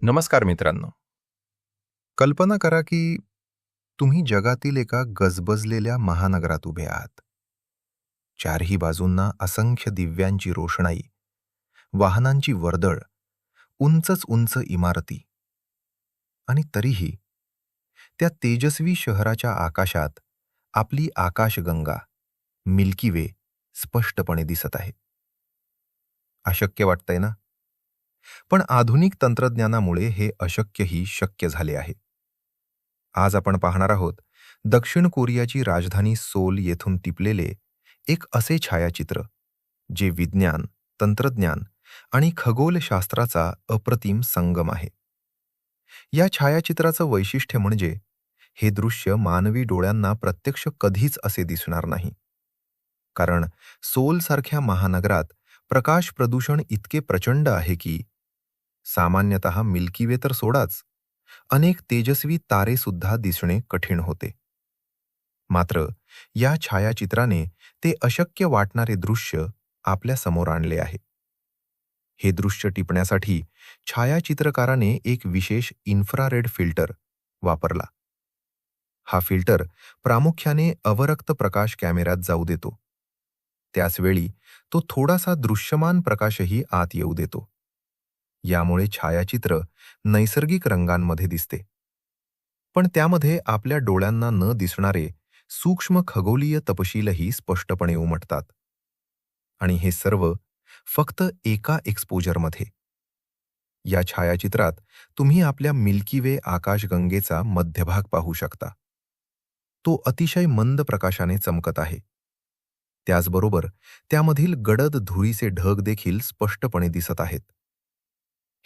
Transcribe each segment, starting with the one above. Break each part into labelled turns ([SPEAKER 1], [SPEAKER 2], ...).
[SPEAKER 1] नमस्कार मित्रांनो. कल्पना करा की तुम्ही जगातील एका गजबजलेल्या महानगरात उभे आहात. चारही बाजूंना असंख्य दिव्यांची रोषणाई, वाहनांची वर्दळ, उंचच उंच इमारती. आणि तरीही त्या तेजस्वी शहराच्या आकाशात आपली आकाशगंगा मिल्की वे स्पष्टपणे दिसत आहे. अशक्य वाटतंय ना? पण आधुनिक तंत्रज्ञानामुळे हे अशक्यही शक्य झाले आहे. आज आपण पाहणार आहोत दक्षिण कोरियाची राजधानी सोल येथून टिपलेले एक असे छायाचित्र जे विज्ञान, तंत्रज्ञान आणि खगोलशास्त्राचा अप्रतिम संगम आहे. या छायाचित्राचं वैशिष्ट्य म्हणजे हे दृश्य मानवी डोळ्यांना प्रत्यक्ष कधीच असे दिसणार नाही. कारण सोलसारख्या महानगरात प्रकाश प्रदूषण इतके प्रचंड आहे की सामान्यतः मिल्की वे तर सोडाच, अनेक तेजस्वी तारेसुद्धा दिसणे कठीण होते. मात्र या छायाचित्राने ते अशक्य वाटणारे दृश्य आपल्या समोर आणले आहे. हे दृश्य टिपण्यासाठी छायाचित्रकाराने एक विशेष इन्फ्रारेड फिल्टर वापरला. हा फिल्टर प्रामुख्याने अवरक्त प्रकाश कॅमेऱ्यात जाऊ देतो. त्याचवेळी तो थोडासा दृश्यमान प्रकाशही आत येऊ देतो. यामुळे छायाचित्र नैसर्गिक रंगांमध्ये दिसते. पण त्यामध्ये आपल्या डोळ्यांना न दिसणारे सूक्ष्म खगोलीय तपशीलही स्पष्टपणे उमटतात. आणि हे सर्व फक्त एका एक्सपोजरमध्ये. या छायाचित्रात तुम्ही आपल्या मिल्की वे आकाशगंगेचा मध्यभाग पाहू शकता. तो अतिशय मंद प्रकाशाने चमकत आहे. त्याचबरोबर त्यामधील गडद धुळीचे ढग देखील स्पष्टपणे दिसत आहेत.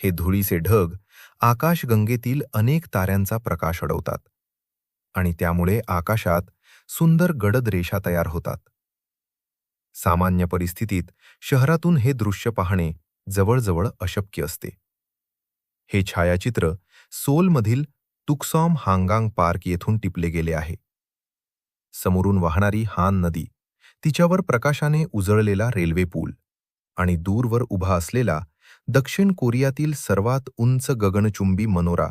[SPEAKER 1] हे धुळीचे ढग आकाशगंगेतील अनेक ताऱ्यांचा प्रकाश अडवतात आणि त्यामुळे आकाशात सुंदर गडद रेषा तयार होतात. सामान्य परिस्थितीत शहरातून हे दृश्य पाहणे जवळजवळ अशक्य असते. हे छायाचित्र सोलमधील तुक्सॉम हांगांग पार्क येथून टिपले गेले आहे. समोरून वाहणारी हान नदी, तिच्यावर प्रकाशाने उजळलेला रेल्वे पूल आणि दूरवर उभा असलेला दक्षिण कोरियातील सर्वात उंच गगनचुंबी मनोरा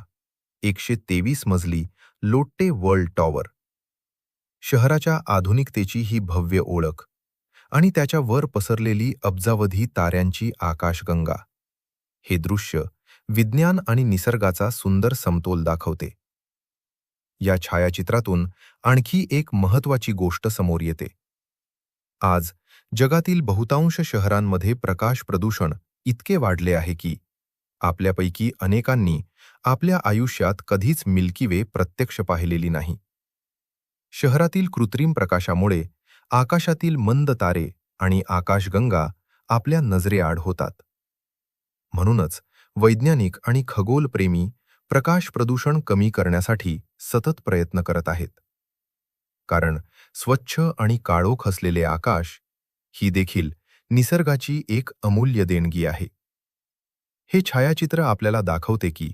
[SPEAKER 1] 123 मजली लोट्टे वर्ल्ड टॉवर. शहराच्या आधुनिकतेची ही भव्य ओळख आणि त्याच्या वर पसरलेली अब्जावधी ताऱ्यांची आकाशगंगा. हे दृश्य विज्ञान आणि निसर्गाचा सुंदर समतोल दाखवते. या छायाचित्रातून आणखी एक महत्त्वाची गोष्ट समोर येते. आज जगातील बहुतांश शहरांमध्ये प्रकाश प्रदूषण इतके वाढले आहे की आपल्यापैकी अनेकांनी आपल्या आयुष्यात कधीच मिल्की वे प्रत्यक्ष पाहिलेली नाही. शहरातील कृत्रिम प्रकाशामुळे आकाशातील मंद तारे आणि आकाशगंगा आपल्या नजरेआड होतात. म्हणूनच वैज्ञानिक आणि खगोलप्रेमी प्रकाश प्रदूषण कमी करण्यासाठी सतत प्रयत्न करत आहेत. कारण स्वच्छ आणि काळोख असलेले आकाश ही देखील निसर्गाची एक अमूल्य देणगी आहे. हे छायाचित्र आपल्याला दाखवते की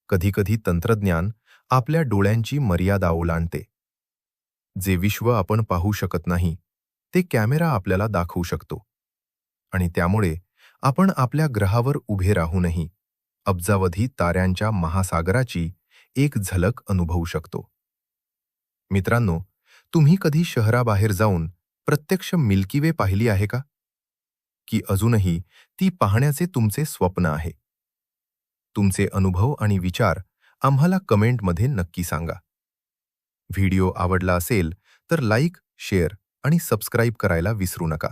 [SPEAKER 1] कधीकधी तंत्रज्ञान आपल्या डोळ्यांची मर्यादा ओलांडते. जे विश्व आपण पाहू शकत नाही ते कॅमेरा आपल्याला दाखवू शकतो. आणि त्यामुळे आपण आपल्या ग्रहावर उभे राहूनही अब्जावधी ताऱ्यांच्या महासागराची एक झलक अनुभवू शकतो. मित्रांनो, तुम्ही कधी शहराबाहेर जाऊन प्रत्यक्ष मिल्की वे पाहिली आहे का? की अजूनही ती पाहण्याचे तुमचे स्वप्न आहे? तुमचे अनुभव आणि विचार आम्हाला कमेंटमध्ये नक्की सांगा. व्हिडिओ आवडला असेल तर लाईक, शेअर आणि सबस्क्राईब करायला विसरू नका.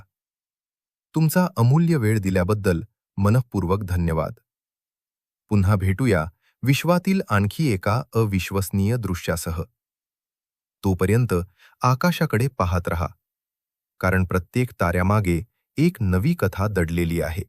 [SPEAKER 1] तुमचा अमूल्य वेळ दिल्याबद्दल मनःपूर्वक धन्यवाद. पुन्हा भेटूया विश्वातील आणखी एका अविश्वसनीय दृश्यासह. तोपर्यंत आकाशाकडे पाहत रहा, कारण प्रत्येक ताऱ्यामागे एक नवी कथा दडलेली आहे.